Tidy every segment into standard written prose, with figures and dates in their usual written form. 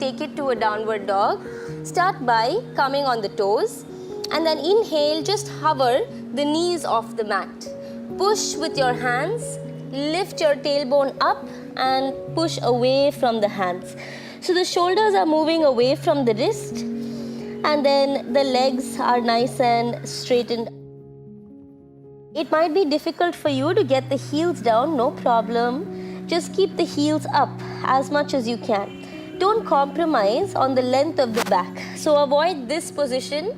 take it to a downward dog. Start by coming on the toes and then inhale, just hover the knees off the mat. Push with your hands, lift your tailbone up and push away from the hands. So the shoulders are moving away from the wrist and then the legs are nice and straightened. It might be difficult for you to get the heels down, no problem. Just keep the heels up as much as you can. Don't compromise on the length of the back. So avoid this position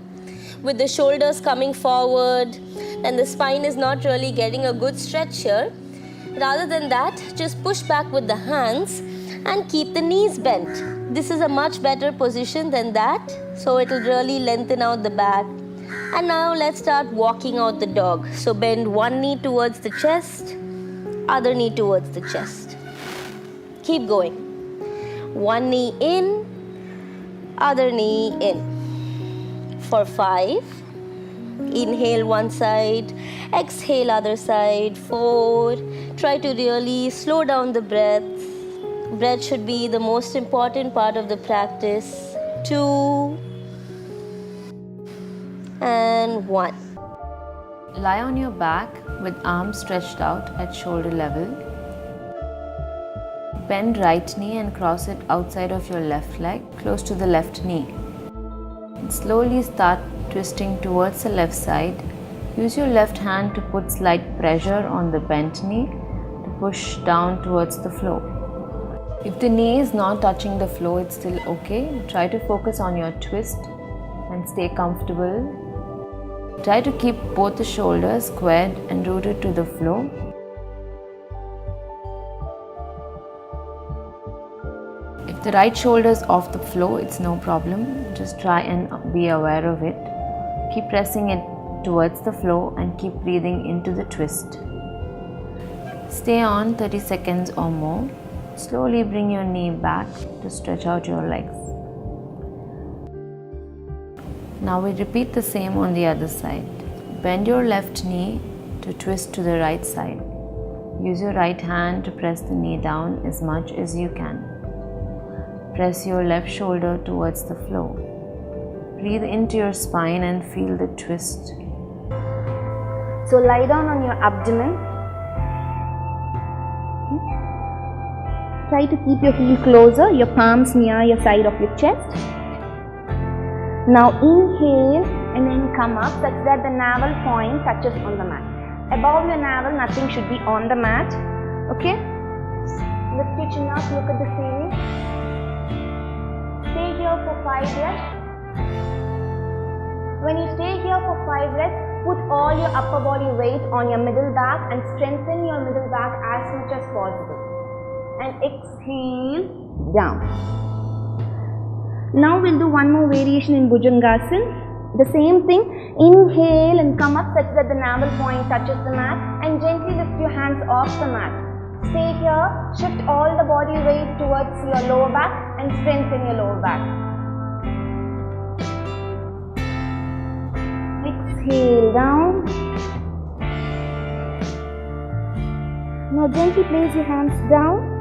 with the shoulders coming forward and the spine is not really getting a good stretch here. Rather than that, just push back with the hands and keep the knees bent. This is a much better position than that, so it will really lengthen out the back. And now let's start walking out the dog. So bend one knee towards the chest, other knee towards the chest. Keep going. One knee in, other knee in. For 5. Inhale one side, exhale other side. 4. Try to really slow down the breath. Breath should be the most important part of the practice. 2 and 1. Lie on your back with arms stretched out at shoulder level. Bend right knee and cross it outside of your left leg, close to the left knee. And slowly start twisting towards the left side. Use your left hand to put slight pressure on the bent knee to push down towards the floor. If the knee is not touching the floor, it's still okay. Try to focus on your twist and stay comfortable. Try to keep both the shoulders squared and rooted to the floor. If the right shoulder is off the floor, it's no problem. Just try and be aware of it. Keep pressing it towards the floor and keep breathing into the twist. Stay on 30 seconds or more. Slowly bring your knee back to stretch out your legs. Now we repeat the same on the other side. Bend your left knee to twist to the right side. Use your right hand to press the knee down as much as you can. Press your left shoulder towards the floor. Breathe into your spine and feel the twist. So lie down on your abdomen. Try to keep your heel closer, your palms near your side of your chest. Now inhale and then come up such that the navel point touches on the mat. Above your navel, nothing should be on the mat. Okay? Lift your chin up, look at the ceiling. Stay here for 5 breaths. When you stay here for 5 breaths, put all your upper body weight on your middle back and strengthen your middle back as much as possible. And exhale down. Now we'll do one more variation in Bhujangasana. The same thing, inhale and come up such that the navel point touches the mat and gently lift your hands off the mat. Stay here, shift all the body weight towards your lower back and strengthen your lower back. Exhale down. Now gently place your hands down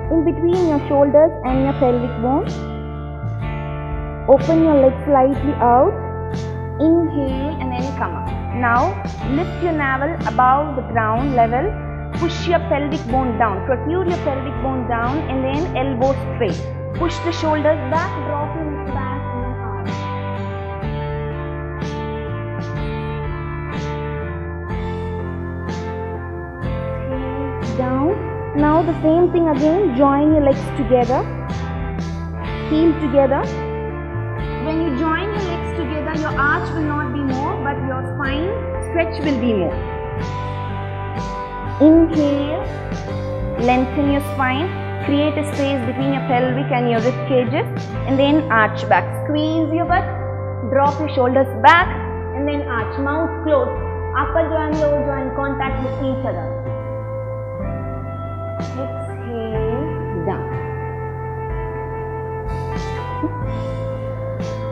in between your shoulders and your pelvic bone. Open your legs slightly out. Inhale and then come up. Now lift your navel above the ground level. Push your pelvic bone down. Protrude your pelvic bone down and then elbow straight. Push the shoulders back, drop your neck back and then arch. Exhale down. Now the same thing again, join your legs together, heel together. When you join your legs together, your arch will not be more, but your spine stretch will be more. Inhale, lengthen your spine, create a space between your pelvic and your rib cages, and then arch back. Squeeze your butt, drop your shoulders back, and then arch. Mouth closed, upper jaw and lower jaw in contact with each other. Exhale down.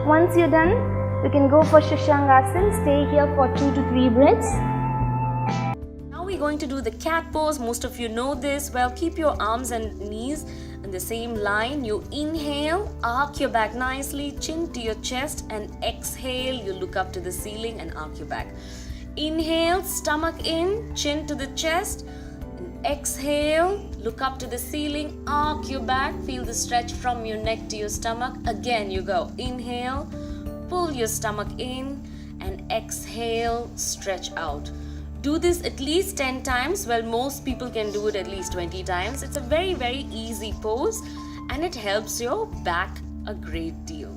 Once you're done, you can go for Shashangasana. Stay here for 2 to 3 breaths. Now we're going to do the cat pose. Most of you know this. Well, keep your arms and knees in the same line, you inhale, arc your back nicely, chin to your chest, and exhale, you look up to the ceiling and arc your back. Inhale, stomach in, chin to the chest, and exhale, look up to the ceiling, arc your back, feel the stretch from your neck to your stomach. Again, you go inhale, pull your stomach in, and exhale, stretch out. Do this at least 10 times. Well, most people can do it at least 20 times. It's a very, very easy pose and it helps your back a great deal.